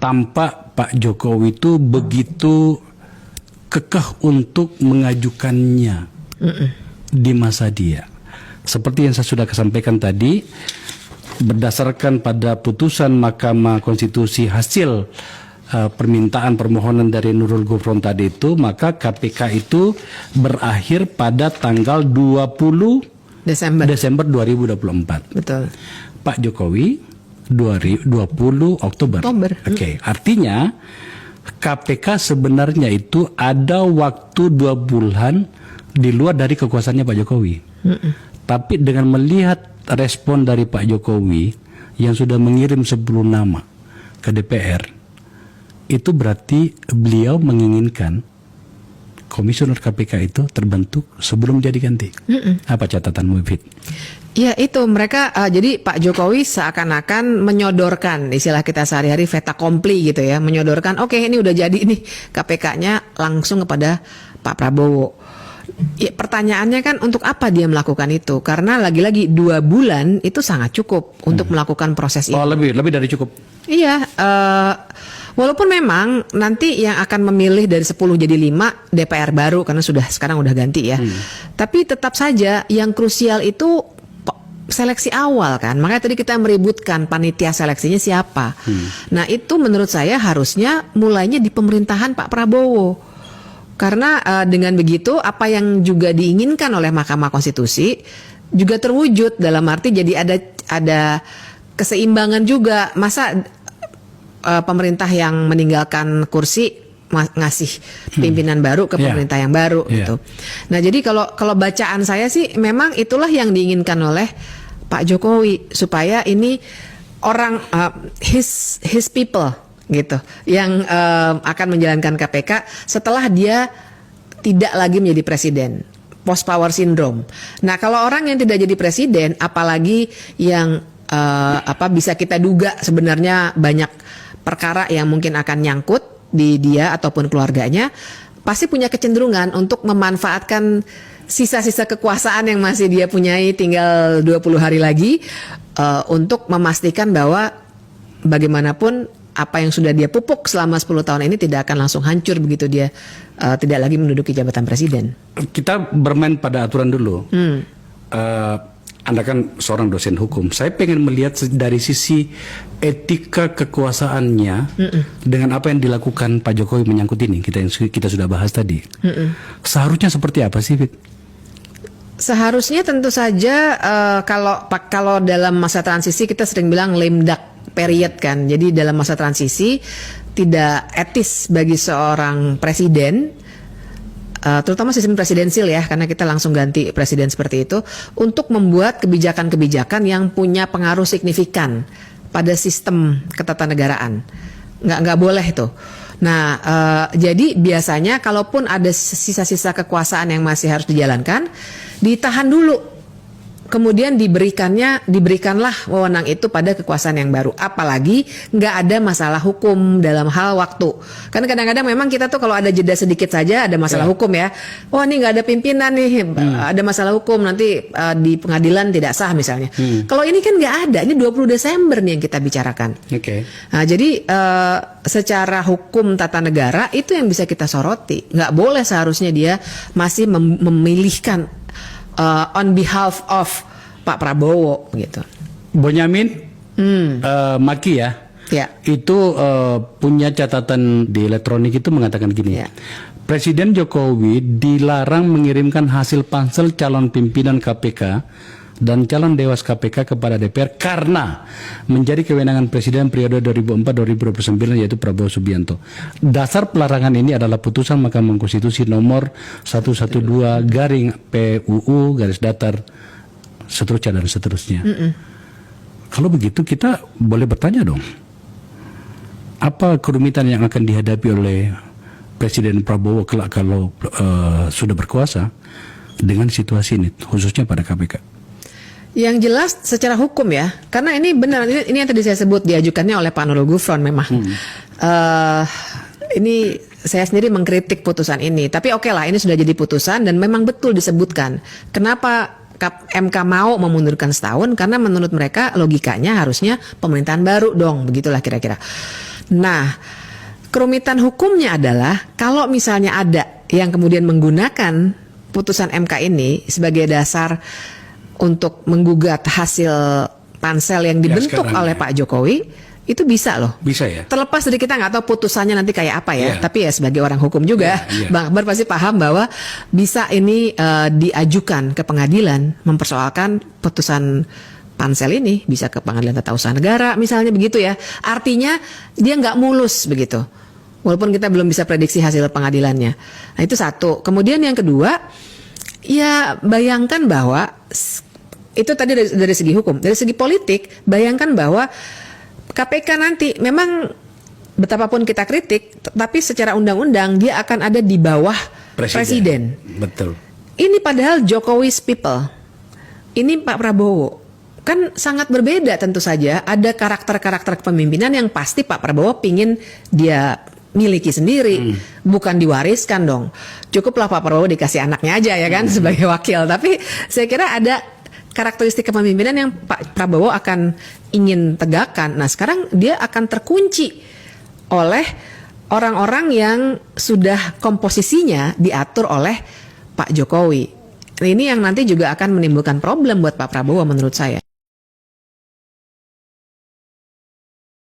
tampak Pak Jokowi itu begitu kekeh untuk mengajukannya di masa dia. Seperti yang saya sudah sampaikan tadi, berdasarkan pada putusan Mahkamah Konstitusi hasil permohonan dari Nurul Gufron tadi itu, maka KPK itu berakhir pada tanggal 20 Desember 2024. Betul. Pak Jokowi 20 Oktober. Oke, artinya KPK sebenarnya itu ada waktu 2 bulan di luar dari kekuasaannya Pak Jokowi. Tapi dengan melihat respon dari Pak Jokowi yang sudah mengirim 10 nama ke DPR, itu berarti beliau menginginkan komisioner KPK itu terbentuk sebelum jadi ganti. Apa catatanmu, Fit? Ya itu mereka jadi Pak Jokowi seakan-akan menyodorkan istilah kita sehari-hari fait accompli gitu ya, menyodorkan oke, ini udah jadi nih KPK-nya langsung kepada Pak Prabowo. Ya, pertanyaannya kan untuk apa dia melakukan itu? Karena lagi-lagi 2 bulan itu sangat cukup untuk melakukan proses itu. Oh, lebih dari cukup. Iya, walaupun memang nanti yang akan memilih dari 10 jadi 5 DPR baru karena sekarang udah ganti ya. Tapi tetap saja yang krusial itu seleksi awal kan. Makanya tadi kita meributkan panitia seleksinya siapa. Nah, itu menurut saya harusnya mulainya di pemerintahan Pak Prabowo. Karena dengan begitu apa yang juga diinginkan oleh Mahkamah Konstitusi juga terwujud, dalam arti jadi ada keseimbangan juga. Masa pemerintah yang meninggalkan kursi ngasih pimpinan baru ke pemerintah yang baru gitu. Nah, jadi kalau bacaan saya sih memang itulah yang diinginkan oleh Pak Jokowi, supaya ini orang his people gitu yang akan menjalankan KPK setelah dia tidak lagi menjadi presiden. Post power syndrome. Nah, kalau orang yang tidak jadi presiden, apalagi yang bisa kita duga sebenarnya banyak perkara yang mungkin akan nyangkut di dia ataupun keluarganya, pasti punya kecenderungan untuk memanfaatkan sisa-sisa kekuasaan yang masih dia punyai tinggal 20 hari lagi untuk memastikan bahwa bagaimanapun apa yang sudah dia pupuk selama 10 tahun ini tidak akan langsung hancur begitu dia tidak lagi menduduki jabatan presiden. Kita bermain pada aturan dulu. Anda kan seorang dosen hukum. Saya pengen melihat dari sisi etika kekuasaannya dengan apa yang dilakukan Pak Jokowi menyangkut ini. Kita sudah bahas tadi. Seharusnya seperti apa sih, Fit? Seharusnya tentu saja kalau dalam masa transisi kita sering bilang lame duck period kan. Jadi dalam masa transisi tidak etis bagi seorang presiden, terutama sistem presidensil ya, karena kita langsung ganti presiden seperti itu, untuk membuat kebijakan-kebijakan yang punya pengaruh signifikan pada sistem ketatanegaraan. Nggak boleh itu. Nah, jadi biasanya kalaupun ada sisa-sisa kekuasaan yang masih harus dijalankan, ditahan dulu. Kemudian diberikanlah wewenang itu pada kekuasaan yang baru. Apalagi nggak ada masalah hukum dalam hal waktu. Kan kadang-kadang memang kita tuh kalau ada jeda sedikit saja ada masalah hukum ya. Oh, ini nggak ada pimpinan nih, ada masalah hukum, nanti di pengadilan tidak sah misalnya. Kalau ini kan nggak ada, ini 20 Desember nih yang kita bicarakan. Nah, jadi secara hukum tata negara itu yang bisa kita soroti. Nggak boleh seharusnya dia masih memilihkan on behalf of Pak Prabowo gitu. Bonyamin Maki ya, itu punya catatan di elektronik itu mengatakan gini, Presiden Jokowi dilarang mengirimkan hasil pansel calon pimpinan KPK dan calon dewas KPK kepada DPR karena menjadi kewenangan Presiden periode 2004-2029 yaitu Prabowo Subianto. Dasar pelarangan ini adalah putusan Mahkamah Konstitusi nomor 112 garing PUU garis datar seterusnya dan seterusnya. Kalau begitu kita boleh bertanya dong, apa kerumitan yang akan dihadapi oleh Presiden Prabowo kalau sudah berkuasa dengan situasi ini, khususnya pada KPK? Yang jelas secara hukum ya, karena ini benar, ini yang tadi saya sebut diajukannya oleh Pak Nurul Gufron memang. Ini saya sendiri mengkritik putusan ini, tapi oke lah, ini sudah jadi putusan dan memang betul disebutkan. Kenapa MK mau memundurkan setahun? Karena menurut mereka logikanya harusnya pemerintahan baru dong, begitulah kira-kira. Nah, kerumitan hukumnya adalah kalau misalnya ada yang kemudian menggunakan putusan MK ini sebagai dasar untuk menggugat hasil pansel yang dibentuk oleh Pak Jokowi, itu bisa loh. Bisa ya. Terlepas dari kita nggak tahu putusannya nanti kayak apa ya, tapi ya sebagai orang hukum juga, Bang Akbar pasti paham bahwa bisa ini diajukan ke pengadilan mempersoalkan putusan pansel ini, bisa ke pengadilan tata usaha negara misalnya begitu ya. Artinya dia nggak mulus begitu. Walaupun kita belum bisa prediksi hasil pengadilannya. Nah itu satu. Kemudian yang kedua, ya bayangkan bahwa itu tadi dari segi hukum, dari segi politik, bayangkan bahwa KPK nanti memang betapapun kita kritik, tapi secara undang-undang dia akan ada di bawah presiden. Betul. Ini padahal Jokowi's people. Ini Pak Prabowo. Kan sangat berbeda tentu saja. Ada karakter-karakter kepemimpinan yang pasti Pak Prabowo pingin dia miliki sendiri, bukan diwariskan dong. Cukuplah Pak Prabowo dikasih anaknya aja ya kan sebagai wakil. Tapi saya kira ada karakteristik kepemimpinan yang Pak Prabowo akan ingin tegakkan. Nah sekarang dia akan terkunci oleh orang-orang yang sudah komposisinya diatur oleh Pak Jokowi. Nah, ini yang nanti juga akan menimbulkan problem buat Pak Prabowo menurut saya.